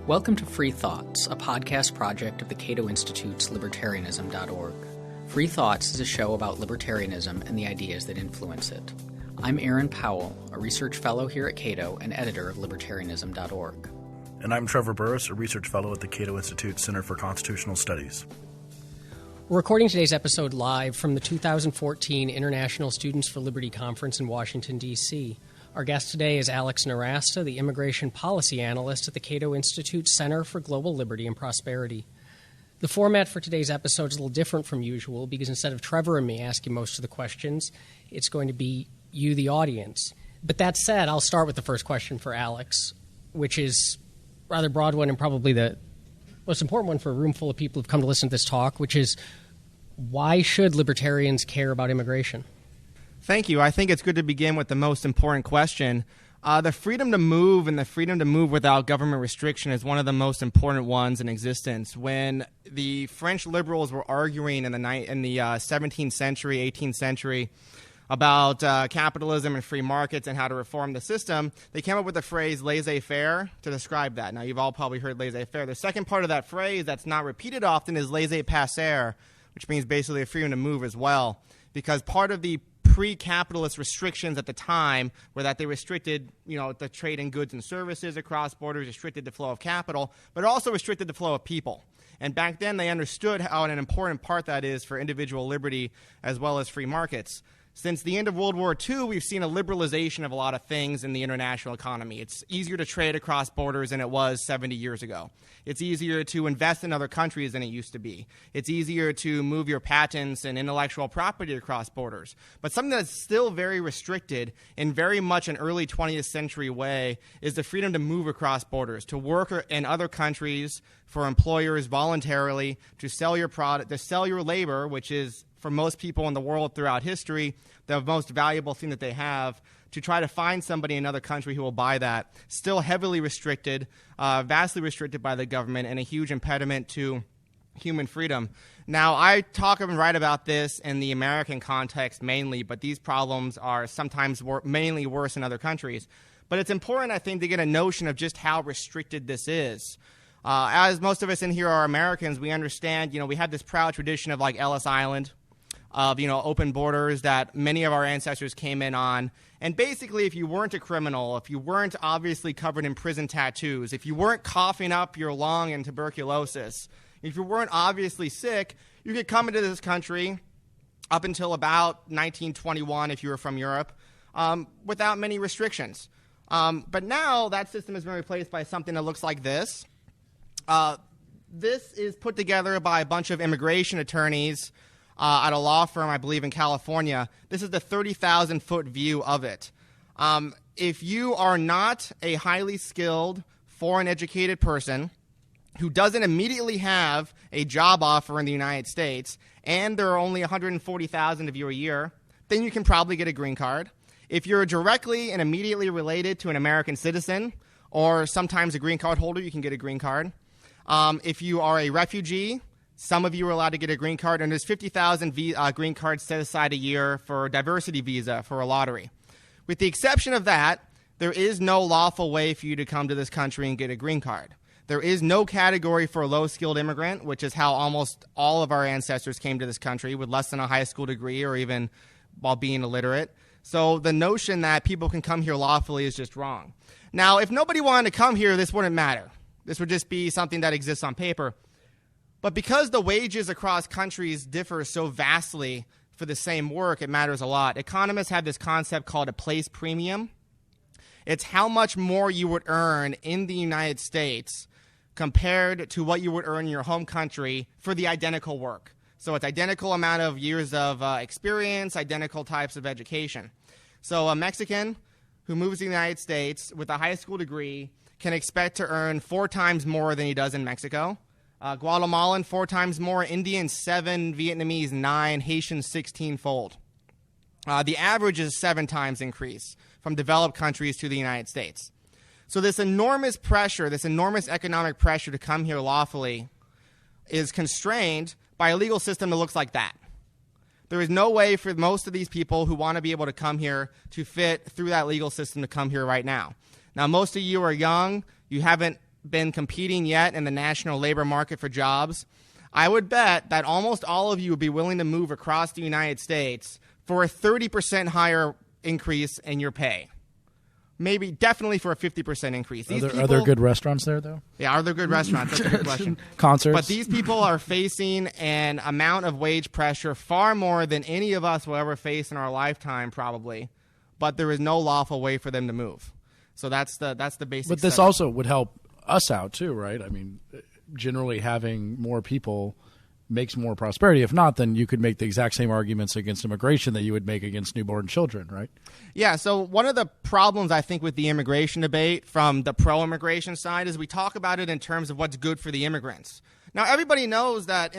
Welcome to Free Thoughts, a podcast project of the Cato Institute's libertarianism.org. Free Thoughts is a show about libertarianism and the ideas that influence it. I'm Aaron Powell, a research fellow here at Cato and editor of libertarianism.org. And I'm Trevor Burrus, a research fellow at the Cato Institute Center for Constitutional Studies. We're recording today's episode live from the 2014 International Students for Liberty Conference in Washington, D.C. Our guest today is Alex Nowrasteh, the immigration policy analyst at the Cato Institute Center for Global Liberty and Prosperity. The format for today's episode is a little different from usual because instead of Trevor and me asking most of the questions, it's going to be you, the audience. But that said, I'll start with the first question for Alex, which is a rather broad one and probably the most important one for a room full of people who've come to listen to this talk, which is why should libertarians care about immigration? Thank you. I think it's good to begin with the most important question. The freedom to move and the freedom to move without government restriction is one of the most important ones in existence. When the French liberals were arguing in the 17th century, 18th century about capitalism and free markets and how to reform the system, they came up with the phrase laissez-faire to describe that. Now, you've all probably heard laissez-faire. The second part of that phrase that's not repeated often is laissez-passer, which means basically a freedom to move as well, because part of the pre-capitalist restrictions at the time were that they restricted, the trade in goods and services across borders, restricted the flow of capital, but also restricted the flow of people. And back then they understood how an important part that is for individual liberty as well as free markets. Since the end of World War II, we've seen a liberalization of a lot of things in the international economy. It's easier to trade across borders than it was 70 years ago. It's easier to invest in other countries than it used to be. It's easier to move your patents and intellectual property across borders. But something that's still very restricted in very much an early 20th century way is the freedom to move across borders, to work in other countries for employers voluntarily, to sell your product, to sell your labor, which is for most people in the world throughout history, the most valuable thing that they have, to try to find somebody in another country who will buy that. Still heavily restricted, vastly restricted by the government, and a huge impediment to human freedom. Now, I talk and write about this in the American context mainly, but these problems are sometimes mainly worse in other countries. But it's important, I think, to get a notion of just how restricted this is. As most of us in here are Americans, we understand, we have this proud tradition of like Ellis Island, of, open borders that many of our ancestors came in on. And basically, if you weren't a criminal, if you weren't obviously covered in prison tattoos, if you weren't coughing up your lung and tuberculosis, if you weren't obviously sick, you could come into this country up until about 1921, if you were from Europe, without many restrictions. But now that system has been replaced by something that looks like this. This is put together by a bunch of immigration attorneys at a law firm, I believe, in California. This is the 30,000-foot view of it. If you are not a highly skilled, foreign-educated person who doesn't immediately have a job offer in the United States, and there are only 140,000 of you a year, then you can probably get a green card. If you're directly and immediately related to an American citizen, or sometimes a green card holder, you can get a green card. If you are a refugee, some of you are allowed to get a green card, and there's 50,000 green cards set aside a year for a diversity visa for a lottery. With the exception of that, there is no lawful way for you to come to this country and get a green card. There is no category for a low-skilled immigrant, which is how almost all of our ancestors came to this country, with less than a high school degree or even while being illiterate. So the notion that people can come here lawfully is just wrong. Now, if nobody wanted to come here, this wouldn't matter. This would just be something that exists on paper. But because the wages across countries differ so vastly for the same work, it matters a lot. Economists have this concept called a place premium. It's how much more you would earn in the United States compared to what you would earn in your home country for the identical work. So it's identical amount of years of experience, identical types of education. So a Mexican who moves to the United States with a high school degree can expect to earn 4 times more than he does in Mexico. Guatemalan, 4 times more. Indian, 7. Vietnamese, 9. Haitian, 16-fold. The average is 7 times increase from developed countries to the United States. So this enormous pressure, this enormous economic pressure to come here lawfully is constrained by a legal system that looks like that. There is no way for most of these people who want to be able to come here to fit through that legal system to come here right now. Now, most of you are young. You haven't been competing yet in the national labor market for jobs, I would bet that almost all of you would be willing to move across the United States for a 30% higher increase in your pay. Maybe, definitely for a 50% increase. Are there good restaurants there, though? Yeah, are there good restaurants? That's a good question. Concerts? But these people are facing an amount of wage pressure far more than any of us will ever face in our lifetime, probably. But there is no lawful way for them to move. So that's the basic. But this setup. also would help us out, too, right? I mean, generally having more people makes more prosperity. If not, then you could make the exact same arguments against immigration that you would make against newborn children, right? Yeah, so one of the problems, I think, with the immigration debate from the pro-immigration side is we talk about it in terms of what's good for the immigrants. Now, everybody knows that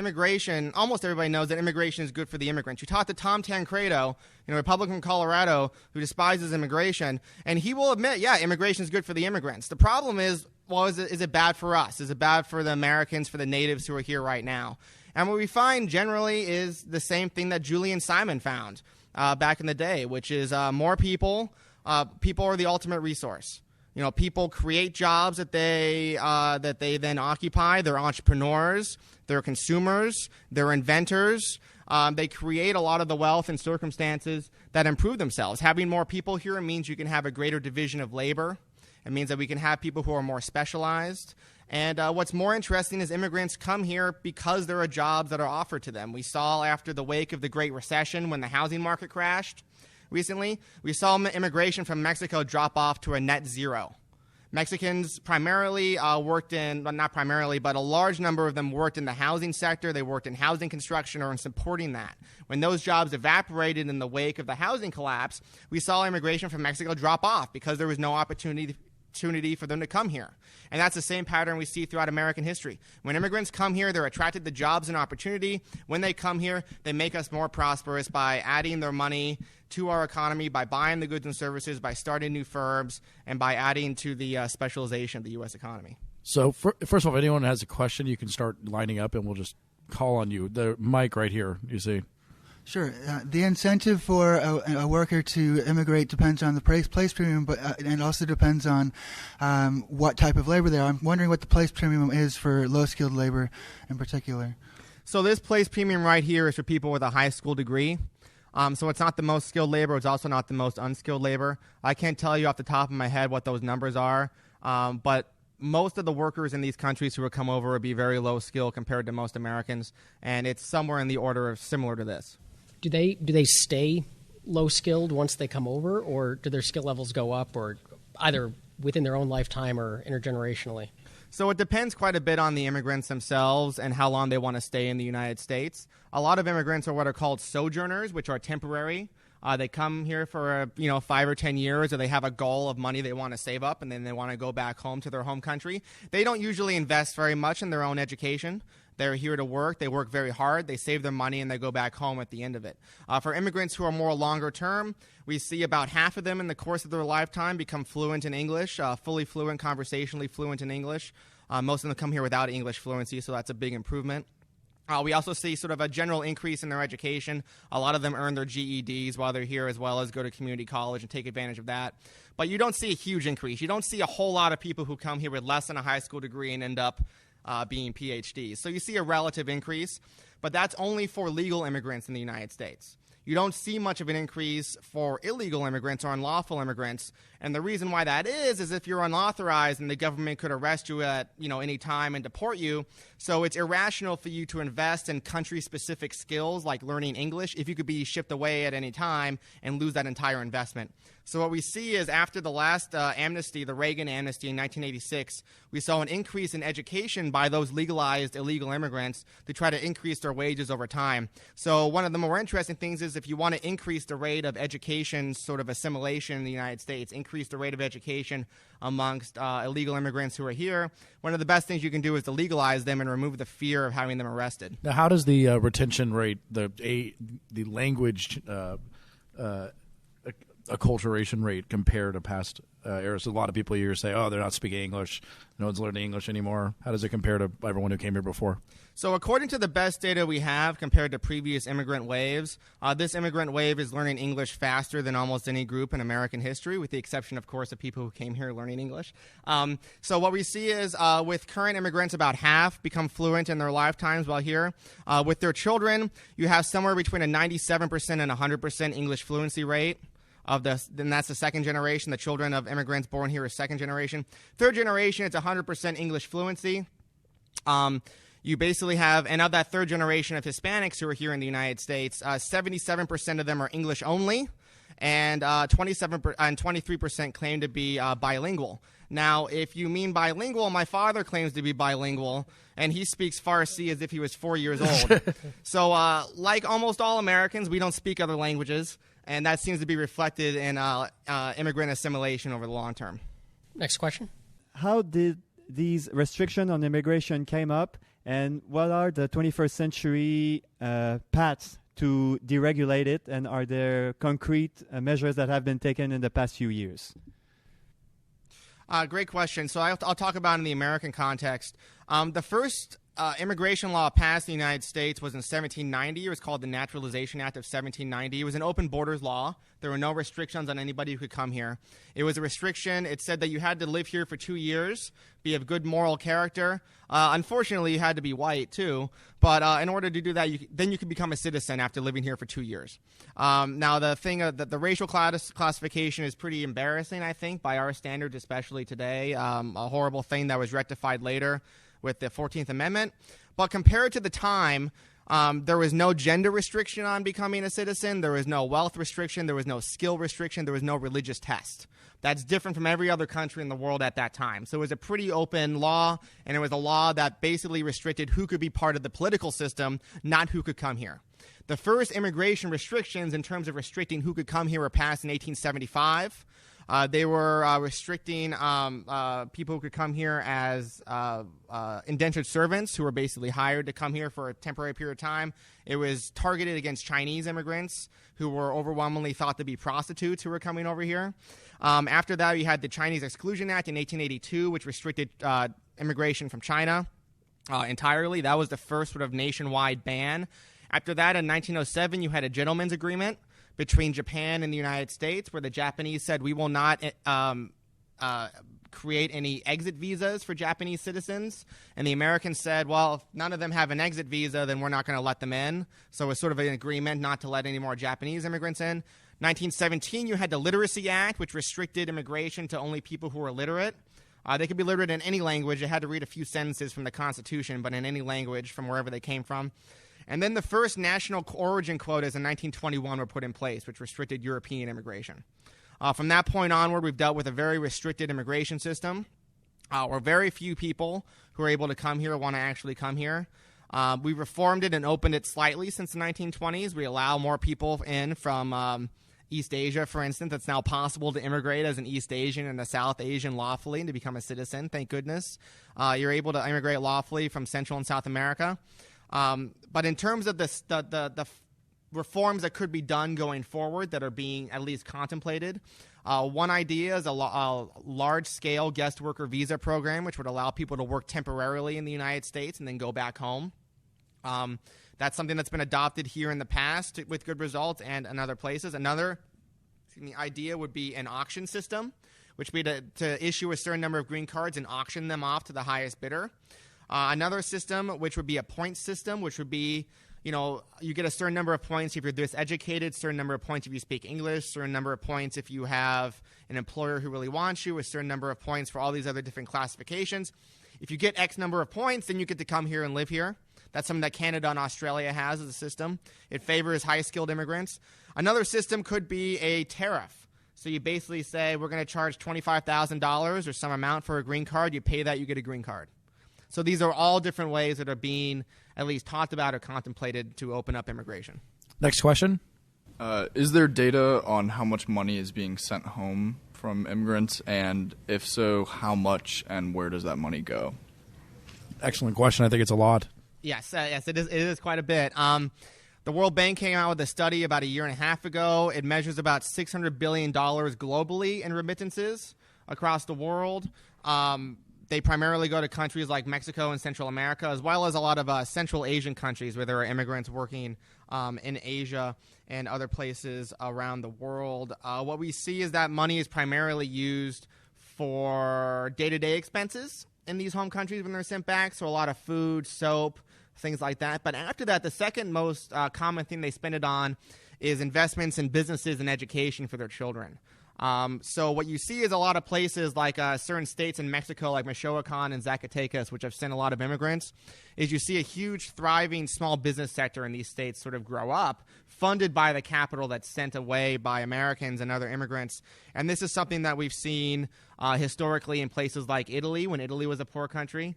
almost everybody knows that immigration is good for the immigrants. You talk to Tom Tancredo, Republican from Colorado, who despises immigration, and he will admit, yeah, immigration is good for the immigrants. The problem is, well, is it bad for us? Is it bad for the Americans, for the natives who are here right now? And what we find generally is the same thing that Julian Simon found back in the day, which is more people. People are the ultimate resource. People create jobs that they then occupy. They're entrepreneurs. They're consumers. They're inventors. They create a lot of the wealth and circumstances that improve themselves. Having more people here means you can have a greater division of labor. It means that we can have people who are more specialized. And what's more interesting is immigrants come here because there are jobs that are offered to them. We saw after the wake of the Great Recession when the housing market crashed recently, we saw immigration from Mexico drop off to a net zero. Mexicans primarily worked in, well, not primarily, but a large number of them worked in the housing sector. They worked in housing construction or in supporting that. When those jobs evaporated in the wake of the housing collapse, we saw immigration from Mexico drop off because there was no opportunity for them to come here. And that's the same pattern we see throughout American history. When immigrants come here, they're attracted to jobs and opportunity. When they come here, they make us more prosperous by adding their money to our economy, by buying the goods and services, by starting new firms, and by adding to the specialization of the U.S. economy. So first of all, if anyone has a question, you can start lining up, and we'll just call on you. The mic right here, you see. Sure. The incentive for a worker to immigrate depends on the place premium, but and also depends on what type of labor they are. I'm wondering what the place premium is for low-skilled labor in particular. So this place premium right here is for people with a high school degree. So it's not the most skilled labor. It's also not the most unskilled labor. I can't tell you off the top of my head what those numbers are, but most of the workers in these countries who would come over would be very low skill compared to most Americans, and it's somewhere in the order of similar to this. Do they stay low skilled once they come over, or do their skill levels go up, or either within their own lifetime or intergenerationally? So it depends quite a bit on the immigrants themselves and how long they want to stay in the United States. A lot of immigrants are what are called sojourners, which are temporary. They come here for 5 or 10 years, or they have a goal of money they want to save up, and then they want to go back home to their home country. They don't usually invest very much in their own education. They're here to work. They work very hard. They save their money, and they go back home at the end of it. For immigrants who are more longer term, we see about half of them in the course of their lifetime become fluent in English, fully fluent, conversationally fluent in English. Most of them come here without English fluency, so that's a big improvement. We also see sort of a general increase in their education. A lot of them earn their GEDs while they're here, as well as go to community college and take advantage of that. But you don't see a huge increase. You don't see a whole lot of people who come here with less than a high school degree and end up being PhDs. So you see a relative increase, but that's only for legal immigrants in the United States. You don't see much of an increase for illegal immigrants or unlawful immigrants. And the reason why that is if you're unauthorized and the government could arrest you at any time and deport you. So it's irrational for you to invest in country-specific skills like learning English if you could be shipped away at any time and lose that entire investment. So what we see is after the last amnesty, the Reagan amnesty in 1986, we saw an increase in education by those legalized illegal immigrants to try to increase their wages over time. So one of the more interesting things is if you want to increase the rate of education sort of assimilation in the United States, increase the rate of education amongst illegal immigrants who are here, one of the best things you can do is to legalize them and remove the fear of having them arrested. Now, how does the retention rate, the language acculturation rate compare to past eras? A lot of people here say, oh, they're not speaking English. No one's learning English anymore. How does it compare to everyone who came here before? So according to the best data we have compared to previous immigrant waves, this immigrant wave is learning English faster than almost any group in American history, with the exception, of course, of people who came here learning English. So what we see is with current immigrants, about half become fluent in their lifetimes while here. With their children, you have somewhere between a 97% and 100% English fluency rate. Then that's the second generation. The children of immigrants born here is second generation. Third generation, it's 100% English fluency. You basically have, and of that third generation of Hispanics who are here in the United States, 77% of them are English only, and 23% claim to be bilingual. Now, if you mean bilingual, my father claims to be bilingual, and he speaks Farsi as if he was 4 years old. So, like almost all Americans, we don't speak other languages, and that seems to be reflected in immigrant assimilation over the long term. Next question. How did these restrictions on immigration came up, and what are the 21st century paths to deregulate it, and are there concrete measures that have been taken in the past few years? Great question. So I'll talk about it in the American context. The first immigration law passed in the United States was in 1790. It was called the Naturalization Act of 1790. It was an open borders law. There were no restrictions on anybody who could come here. It was a restriction. It said that you had to live here for 2 years, be of good moral character. Unfortunately, you had to be white, too. But in order to do that, then you could become a citizen after living here for 2 years. Now, the thing the racial classification is pretty embarrassing, I think, by our standards, especially today. A horrible thing that was rectified later with the 14th Amendment. But compared to the time, there was no gender restriction on becoming a citizen. There was no wealth restriction. There was no skill restriction. There was no religious test. That's different from every other country in the world at that time. So it was a pretty open law, and it was a law that basically restricted who could be part of the political system, not who could come here. The first immigration restrictions in terms of restricting who could come here were passed in 1875. They were restricting people who could come here as indentured servants who were basically hired to come here for a temporary period of time. It was targeted against Chinese immigrants who were overwhelmingly thought to be prostitutes who were coming over here. After that, you had the Chinese Exclusion Act in 1882, which restricted immigration from China entirely. That was the first sort of nationwide ban. After that, in 1907, you had a gentleman's agreement between Japan and the United States, where the Japanese said, we will not create any exit visas for Japanese citizens. And the Americans said, well, if none of them have an exit visa, then we're not going to let them in. So it was sort of an agreement not to let any more Japanese immigrants in. 1917, you had the Literacy Act, which restricted immigration to only people who were literate. They could be literate in any language. They had to read a few sentences from the Constitution, but in any language from wherever they came from. And then the first national origin quotas in 1921 were put in place, which restricted European immigration. From that point onward, we've dealt with a very restricted immigration system, where very few people who are able to come here want to actually come here. We reformed it and opened it slightly since the 1920s. We allow more people in from East Asia, for instance. It's now possible to immigrate as an East Asian and a South Asian lawfully and to become a citizen, thank goodness. You're able to immigrate lawfully from Central and South America. But in terms of the reforms that could be done going forward that are being at least contemplated, one idea is a large-scale guest worker visa program, which would allow people to work temporarily in the United States and then go back home. That's something that's been adopted here in the past with good results and in other places. Another idea would be an auction system, which would be to issue a certain number of green cards and auction them off to the highest bidder. Another system, which would be a point system, which would be, you get a certain number of points if you're this educated, certain number of points if you speak English, certain number of points if you have an employer who really wants you, a certain number of points for all these other different classifications. If you get X number of points, then you get to come here and live here. That's something that Canada and Australia has as a system. It favors high-skilled immigrants. Another system could be a tariff. So you basically say, we're going to charge $25,000 or some amount for a green card. You pay that, you get a green card. So these are all different ways that are being at least talked about or contemplated to open up immigration. Next question. Is there data on how much money is being sent home from immigrants? And if so, how much and where does that money go? Excellent question. I think it's a lot. Yes, it is quite a bit. The World Bank came out with a study about a year and a half ago. It measures about $600 billion globally in remittances across the world. They primarily go to countries like Mexico and Central America, as well as a lot of Central Asian countries where there are immigrants working in Asia and other places around the world. What we see is that money is primarily used for day-to-day expenses in these home countries when they're sent back, so a lot of food, soap, things like that. But after that, the second most common thing they spend it on is investments in businesses and education for their children. So what you see is a lot of places like certain states in Mexico, like Michoacan and Zacatecas, which have sent a lot of immigrants, is you see a huge, thriving small business sector in these states sort of grow up, funded by the capital that's sent away by Americans and other immigrants. And this is something that we've seen historically in places like Italy, when Italy was a poor country.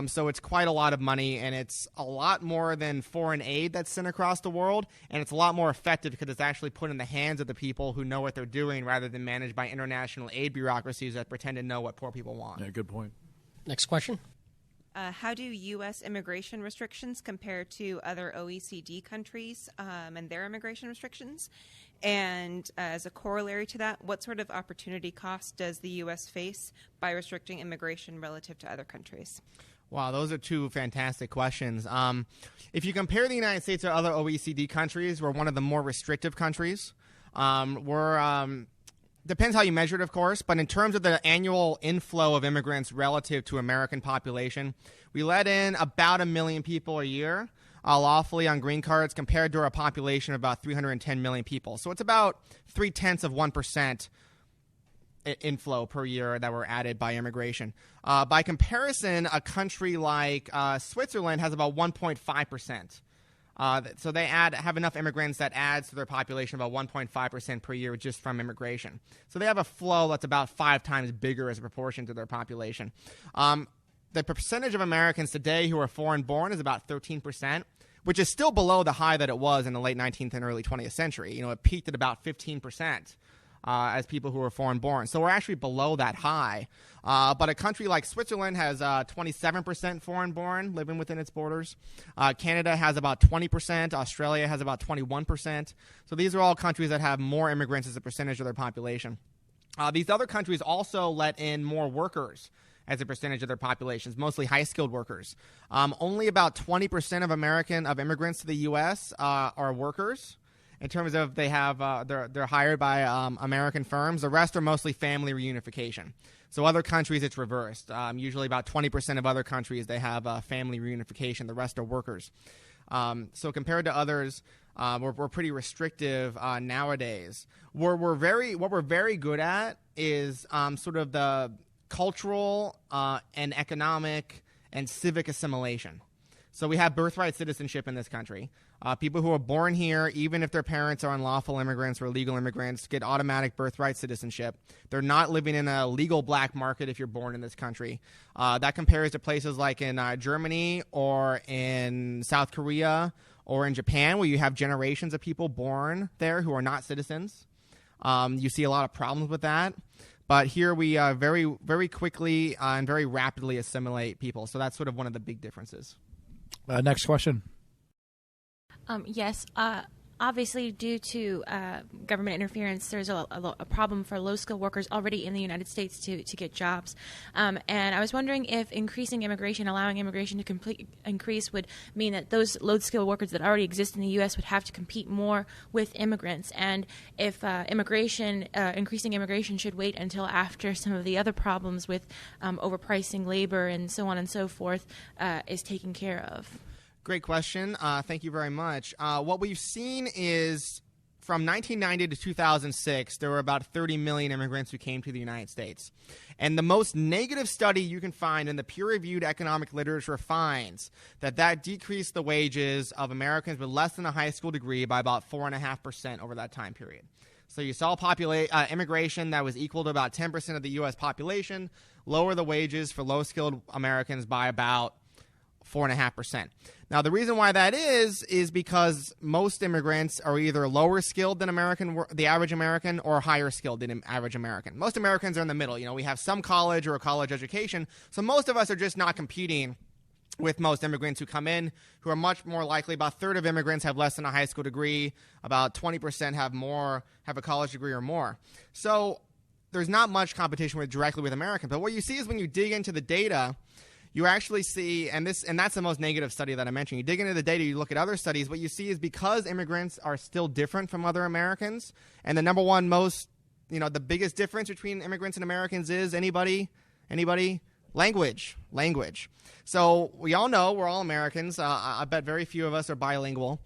So it's quite a lot of money, and it's a lot more than foreign aid that's sent across the world, and it's a lot more effective because it's actually put in the hands of the people who know what they're doing rather than managed by international aid bureaucracies that pretend to know what poor people want. Yeah, good point. Next question. How do U.S. immigration restrictions compare to other OECD countries and their immigration restrictions? And as a corollary to that, what sort of opportunity cost does the U.S. face by restricting immigration relative to other countries? Wow, those are two fantastic questions. If you compare the United States to other OECD countries, we're one of the more restrictive countries. Depends how you measure it, of course, but in terms of the annual inflow of immigrants relative to American population, we let in about 1 million people a year lawfully on green cards compared to our population of about 310 million people. So it's about 0.3% inflow per year that were added by immigration. By comparison, a country like Switzerland has about 1.5%. So they have enough immigrants that adds to their population about 1.5% per year just from immigration. So they have a flow that's about 5 times bigger as a proportion to their population. The percentage of Americans today who are foreign-born is about 13%, which is still below the high that it was in the late 19th and early 20th century. You know, it peaked at about 15%. As people who are foreign-born. So we're actually below that high. But a country like Switzerland has 27% foreign-born living within its borders. Canada has about 20%. Australia has about 21%. So these are all countries that have more immigrants as a percentage of their population. These other countries also let in more workers as a percentage of their populations, mostly high-skilled workers. Only about 20% of immigrants to the U.S. Are workers. In terms of they're hired by American firms. The rest are mostly family reunification. So other countries, it's reversed. Usually about 20% of other countries, they have family reunification. The rest are workers. So compared to others, we're pretty restrictive nowadays. What we're very good at is sort of the cultural and economic and civic assimilation. So we have birthright citizenship in this country. People who are born here, even if their parents are unlawful immigrants or legal immigrants, get automatic birthright citizenship. They're not living in a legal black market if you're born in this country. That compares to places like in Germany or in South Korea or in Japan, where you have generations of people born there who are not citizens. You see a lot of problems with that. But here we very, very quickly and very rapidly assimilate people. So that's sort of one of the big differences. Next question. Yes. Obviously, due to government interference, there's a problem for low-skilled workers already in the United States to get jobs. And I was wondering if increasing immigration, allowing immigration to increase would mean that those low-skilled workers that already exist in the U.S. would have to compete more with immigrants. And if increasing immigration should wait until after some of the other problems with overpricing labor and so on and so forth is taken care of. Great question. Thank you very much. What we've seen is from 1990 to 2006, there were about 30 million immigrants who came to the United States. And the most negative study you can find in the peer-reviewed economic literature finds that decreased the wages of Americans with less than a high school degree by about 4.5% over that time period. So you saw immigration that was equal to about 10% of the U.S. population, lower the wages for low-skilled Americans by about 4.5%. Now, the reason why that is because most immigrants are either lower skilled than the average American or higher skilled than average American. Most Americans are in the middle. You know, we have some college or a college education, so most of us are just not competing with most immigrants who come in, who are much more likely. About a third of immigrants have less than a high school degree. About 20% have a college degree or more. So there's not much competition directly with Americans. But what you see is when you dig into the data, you actually see, and that's the most negative study that I mentioned. You dig into the data, you look at other studies. What you see is because immigrants are still different from other Americans, and the number one the biggest difference between immigrants and Americans is anybody? Language. So we all know we're all Americans. I bet very few of us are bilingual.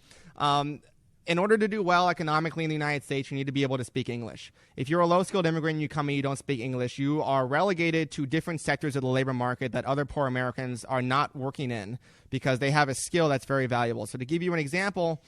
In order to do well economically in the United States, you need to be able to speak English. If you're a low-skilled immigrant and you come in, you don't speak English, you are relegated to different sectors of the labor market that other poor Americans are not working in because they have a skill that's very valuable. So to give you an example,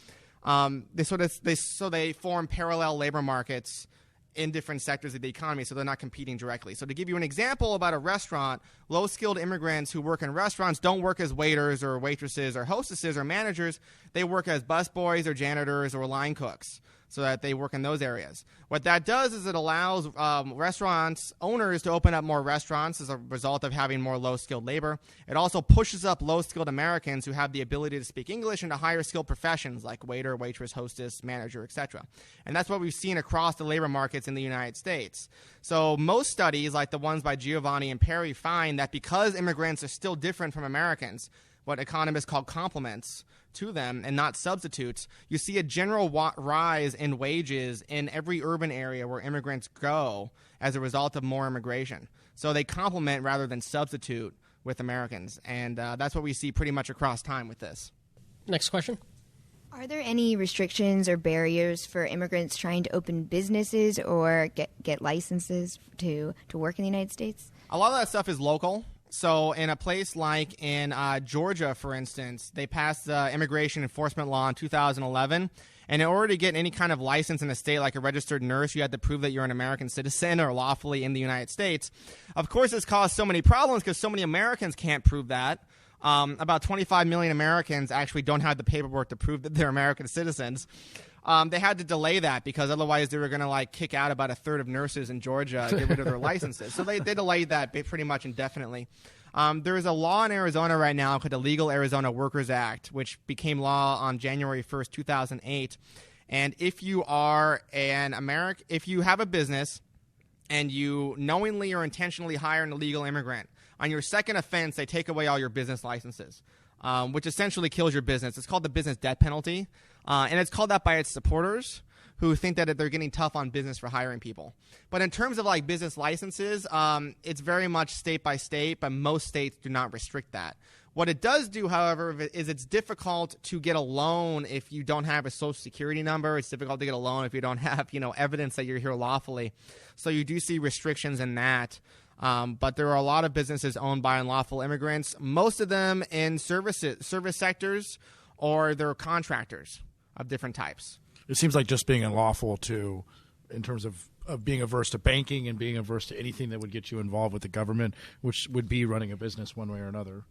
they form parallel labor markets in different sectors of the economy, so they're not competing directly. So to give you an example about a restaurant, low-skilled immigrants who work in restaurants don't work as waiters or waitresses or hostesses or managers. They work as busboys or janitors or line cooks, so that they work in those areas. What that does is it allows restaurants owners to open up more restaurants as a result of having more low-skilled labor. It also pushes up low-skilled Americans who have the ability to speak English into higher-skilled professions like waiter, waitress, hostess, manager, etc. And that's what we've seen across the labor markets in the United States. So most studies, like the ones by Giovanni and Perry, find that because immigrants are still different from Americans, what economists call complements to them and not substitutes, you see a general rise in wages in every urban area where immigrants go as a result of more immigration. So they complement rather than substitute with Americans. And that's what we see pretty much across time with this. Next question. Are there any restrictions or barriers for immigrants trying to open businesses or get licenses to work in the United States? A lot of that stuff is local. So in a place like in Georgia, for instance, they passed the immigration enforcement law in 2011. And in order to get any kind of license in a state like a registered nurse, you had to prove that you're an American citizen or lawfully in the United States. Of course, this caused so many problems because so many Americans can't prove that. About 25 million Americans actually don't have the paperwork to prove that they're American citizens. They had to delay that because otherwise they were going to kick out about a third of nurses in Georgia and get rid of their licenses. So they delayed that pretty much indefinitely. There is a law in Arizona right now called the Legal Arizona Workers Act, which became law on January 1st, 2008. And if you are if you have a business and you knowingly or intentionally hire an illegal immigrant, on your second offense, they take away all your business licenses, which essentially kills your business. It's called the business debt penalty. And it's called that by its supporters who think that they're getting tough on business for hiring people. But in terms of business licenses, it's very much state by state, but most states do not restrict that. What it does do, however, is it's difficult to get a loan if you don't have a social security number. It's difficult to get a loan if you don't have, evidence that you're here lawfully. So you do see restrictions in that. But there are a lot of businesses owned by unlawful immigrants, most of them in service sectors, or they're contractors of different types. It seems like just being unlawful in terms of being averse to banking and being averse to anything that would get you involved with the government, which would be running a business one way or another.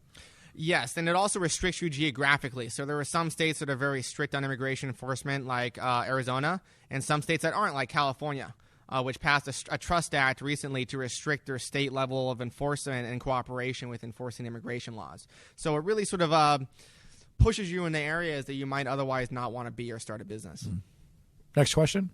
Yes, and it also restricts you geographically. So there are some states that are very strict on immigration enforcement, like Arizona, and some states that aren't, like California, which passed a trust act recently to restrict their state level of enforcement and cooperation with enforcing immigration laws. So it really sort of pushes you into areas that you might otherwise not want to be or start a business. Next question.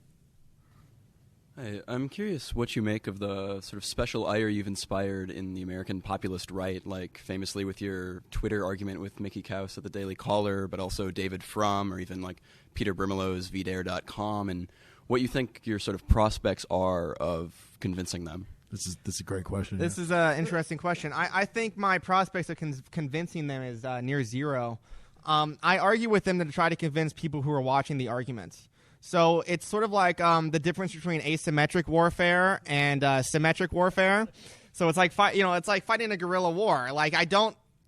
Hi, I'm curious what you make of the sort of special ire you've inspired in the American populist right, like famously with your Twitter argument with Mickey Kaus at the Daily Caller, but also David Frum, or even like Peter Brimelow's VDare.com, and what you think your sort of prospects are of convincing them. This is a great question. This is an interesting question. I think my prospects of convincing them is near zero. I argue with them to try to convince people who are watching the arguments. So it's sort of like the difference between asymmetric warfare and symmetric warfare. So it's like fighting a guerrilla war.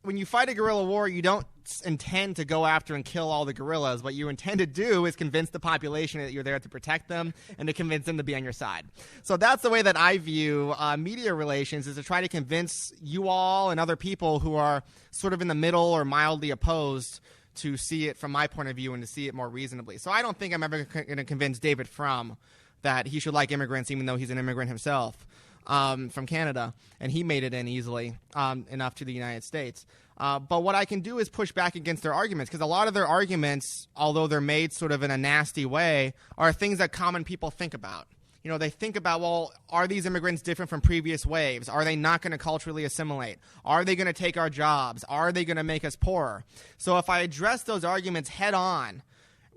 When you fight a guerrilla war, you don't intend to go after and kill all the guerrillas. What you intend to do is convince the population that you're there to protect them and to convince them to be on your side. So that's the way that I view media relations, is to try to convince you all and other people who are sort of in the middle or mildly opposed to see it from my point of view and to see it more reasonably. So I don't think I'm ever going to convince David Frum that he should like immigrants, even though he's an immigrant himself from Canada, and he made it in easily enough to the United States. But what I can do is push back against their arguments, because a lot of their arguments, although they're made sort of in a nasty way, are things that common people think about. They think about, well, are these immigrants different from previous waves? Are they not going to culturally assimilate? Are they going to take our jobs? Are they going to make us poorer? So if I address those arguments head on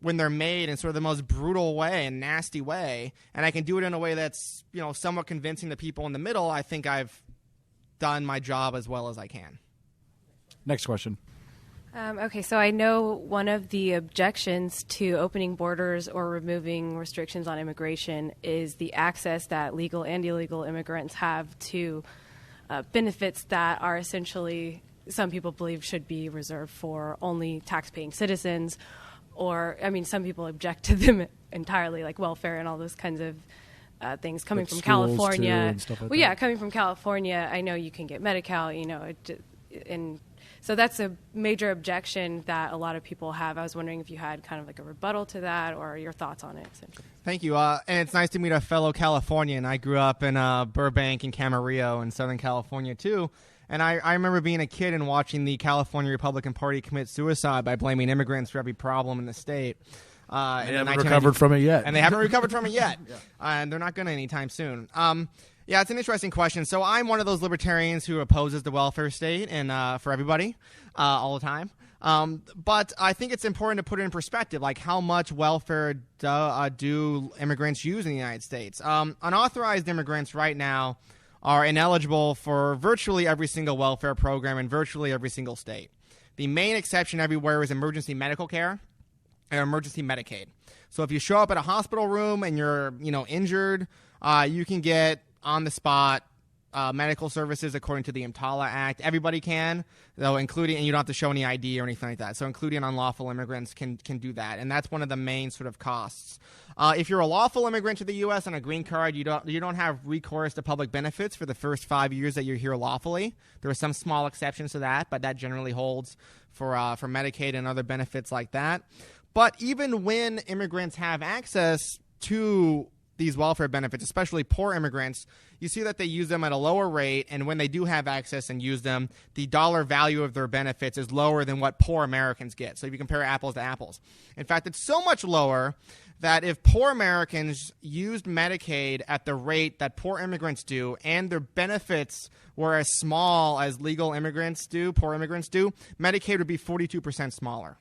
when they're made in sort of the most brutal way and nasty way, and I can do it in a way that's, somewhat convincing to people in the middle, I think I've done my job as well as I can. Next question. Okay, so I know one of the objections to opening borders or removing restrictions on immigration is the access that legal and illegal immigrants have to benefits that are essentially, some people believe, should be reserved for only tax-paying citizens. Or, some people object to them entirely, like welfare and all those kinds of things coming Like from schools, California. too, and stuff like well, that. yeah, coming from California, I know you can get Medi-Cal, and so that's a major objection that a lot of people have. I was wondering if you had kind of like a rebuttal to that or your thoughts on it. Thank you. And it's nice to meet a fellow Californian. I grew up in Burbank and Camarillo in Southern California, too. And I remember being a kid and watching the California Republican Party commit suicide by blaming immigrants for every problem in the state. They haven't recovered from it yet. And they haven't recovered from it yet. And they're not going to anytime soon. Yeah, it's an interesting question. So I'm one of those libertarians who opposes the welfare state and for everybody all the time. But I think it's important to put it in perspective, like how much welfare do immigrants use in the United States? Unauthorized immigrants right now are ineligible for virtually every single welfare program in virtually every single state. The main exception everywhere is emergency medical care and emergency Medicaid. So if you show up at a hospital room and you're injured, you can get on-the-spot medical services according to the EMTALA Act. Everybody can, though, including, and you don't have to show any ID or anything like that. So including unlawful immigrants can do that, and that's one of the main sort of costs. If you're a lawful immigrant to the U.S. on a green card, you don't have recourse to public benefits for the first 5 years that you're here lawfully. There are some small exceptions to that, but that generally holds for Medicaid and other benefits like that. But even when immigrants have access to these welfare benefits, especially poor immigrants, you see that they use them at a lower rate, and when they do have access and use them, the dollar value of their benefits is lower than what poor Americans get. So if you compare apples to apples. In fact, it's so much lower that if poor Americans used Medicaid at the rate that poor immigrants do, and their benefits were as small as legal immigrants do, poor immigrants do, Medicaid would be 42% smaller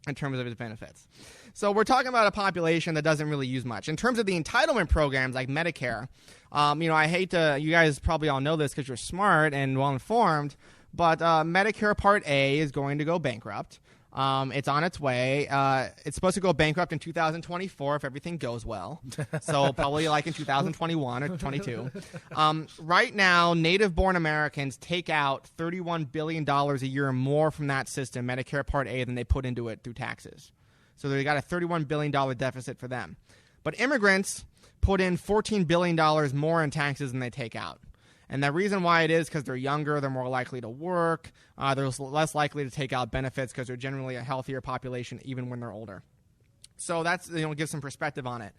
in terms of its benefits. So we're talking about a population that doesn't really use much. In terms of the entitlement programs like Medicare, I hate to, you guys probably all know this because you're smart and well-informed, but Medicare Part A is going to go bankrupt. It's on its way. It's supposed to go bankrupt in 2024 if everything goes well. So probably like in 2021 or 22. Right now, native-born Americans take out $31 billion a year more from that system, Medicare Part A, than they put into it through taxes. So they got a $31 billion deficit for them. But immigrants put in $14 billion more in taxes than they take out. And the reason why it is because they're younger, they're more likely to work, they're less likely to take out benefits because they're generally a healthier population even when they're older. So that's, give some perspective on it.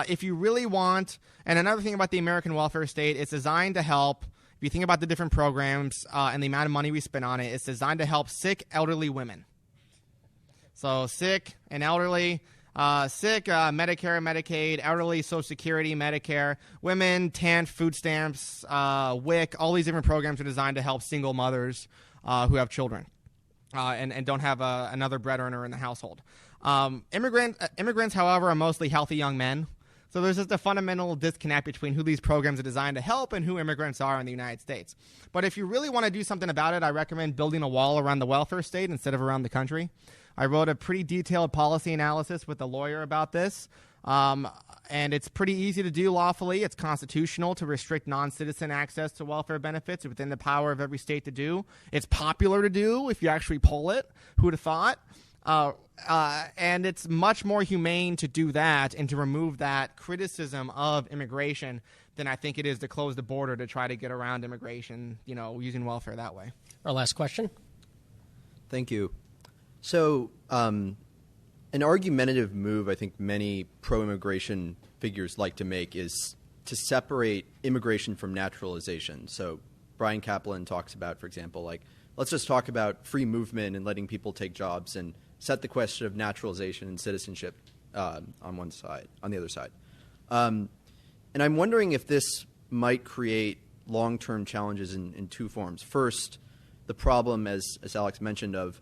If you really want, and another thing about the American welfare state, it's designed to help, if you think about the different programs and the amount of money we spend on it, it's designed to help sick, elderly women. So sick and elderly, sick, Medicare, Medicaid, elderly, Social Security, Medicare, women, TANF, food stamps, WIC, all these different programs are designed to help single mothers who have children and don't have another bread earner in the household. Immigrants, however, are mostly healthy young men. So there's just a fundamental disconnect between who these programs are designed to help and who immigrants are in the United States. But if you really want to do something about it, I recommend building a wall around the welfare state instead of around the country. I wrote a pretty detailed policy analysis with a lawyer about this, and it's pretty easy to do lawfully. It's constitutional to restrict non-citizen access to welfare benefits within the power of every state to do. It's popular to do if you actually poll it. Who would have thought? And it's much more humane to do that and to remove that criticism of immigration than I think it is to close the border to try to get around immigration, using welfare that way. Our last question. Thank you. So an argumentative move I think many pro-immigration figures like to make is to separate immigration from naturalization. So Brian Kaplan talks about, for example, like let's just talk about free movement and letting people take jobs and set the question of naturalization and citizenship on the other side. And I'm wondering if this might create long-term challenges in two forms. First, the problem, as Alex mentioned, of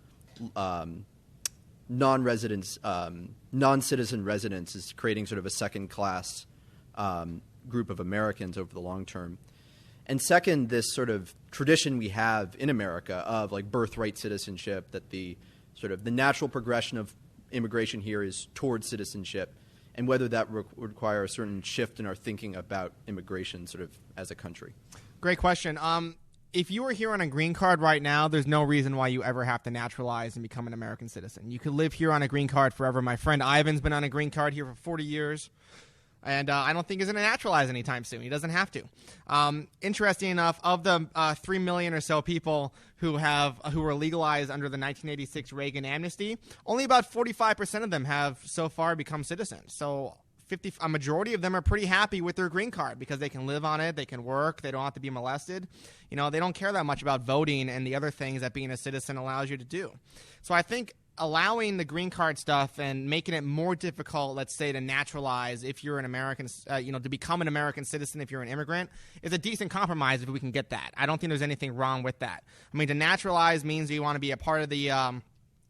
non-citizen residents is creating sort of a second-class group of Americans over the long term. And second, this sort of tradition we have in America of like birthright citizenship, that the sort of the natural progression of immigration here is towards citizenship, and whether that would require a certain shift in our thinking about immigration sort of as a country. Great question. If you were here on a green card right now, there's no reason why you ever have to naturalize and become an American citizen. You could live here on a green card forever. My friend Ivan's been on a green card here for 40 years. And I don't think he's going to naturalize anytime soon. He doesn't have to. Interesting enough, of the 3 million or so people who were legalized under the 1986 Reagan amnesty, only about 45% of them have so far become citizens. So a majority of them are pretty happy with their green card because they can live on it, they can work, they don't have to be molested. They don't care that much about voting and the other things that being a citizen allows you to do. So I think allowing the green card stuff and making it more difficult, let's say, to naturalize if you're an American, to become an American citizen if you're an immigrant, is a decent compromise if we can get that. I don't think there's anything wrong with that. I mean, to naturalize means you want to be a part of the,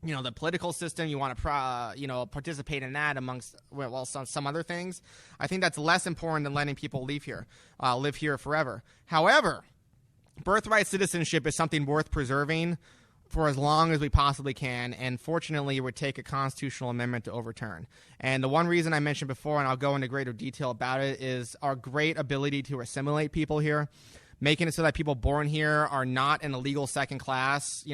the political system. You want to, participate in that amongst, some other things. I think that's less important than letting people live here forever. However, birthright citizenship is something worth preserving for as long as we possibly can, and fortunately it would take a constitutional amendment to overturn. And the one reason I mentioned before, and I'll go into greater detail about it, is our great ability to assimilate people here, making it so that people born here are not in a legal second class.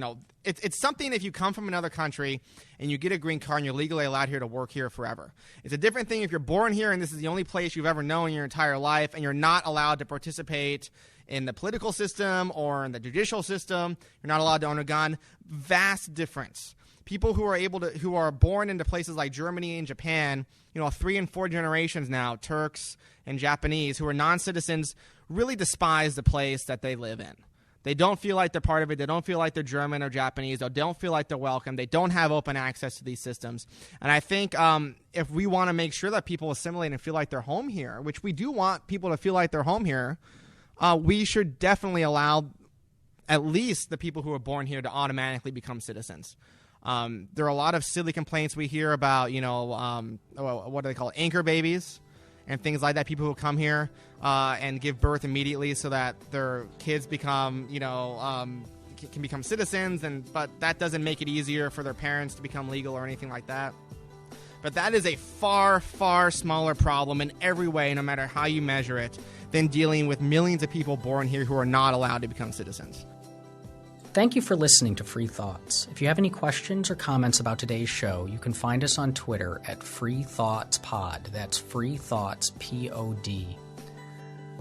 It's something if you come from another country and you get a green card and you're legally allowed here to work here forever. It's a different thing if you're born here and this is the only place you've ever known in your entire life and you're not allowed to participate in the political system or in the judicial system. You're not allowed to own a gun. Vast difference. People who are born into places like Germany and Japan, 3 and 4 generations now, Turks and Japanese, who are non-citizens, really despise the place that they live in. They don't feel like they're part of it. They don't feel like they're German or Japanese. They don't feel like they're welcome. They don't have open access to these systems. And I think if we want to make sure that people assimilate and feel like they're home here, which we do want people to feel like they're home here, we should definitely allow at least the people who are born here to automatically become citizens. There are a lot of silly complaints we hear about, what do they call it, anchor babies and things like that, people who come here and give birth immediately so that their kids become, can become citizens, but that doesn't make it easier for their parents to become legal or anything like that. But that is a far, far smaller problem in every way, no matter how you measure it, than dealing with millions of people born here who are not allowed to become citizens. Thank you for listening to Free Thoughts. If you have any questions or comments about today's show, you can find us on Twitter at Free Thoughts Pod. That's Free Thoughts Pod.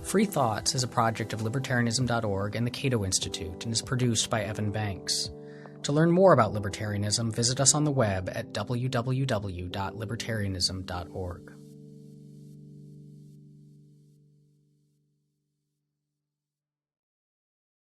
Free Thoughts is a project of libertarianism.org and the Cato Institute and is produced by Evan Banks. To learn more about libertarianism, visit us on the web at www.libertarianism.org.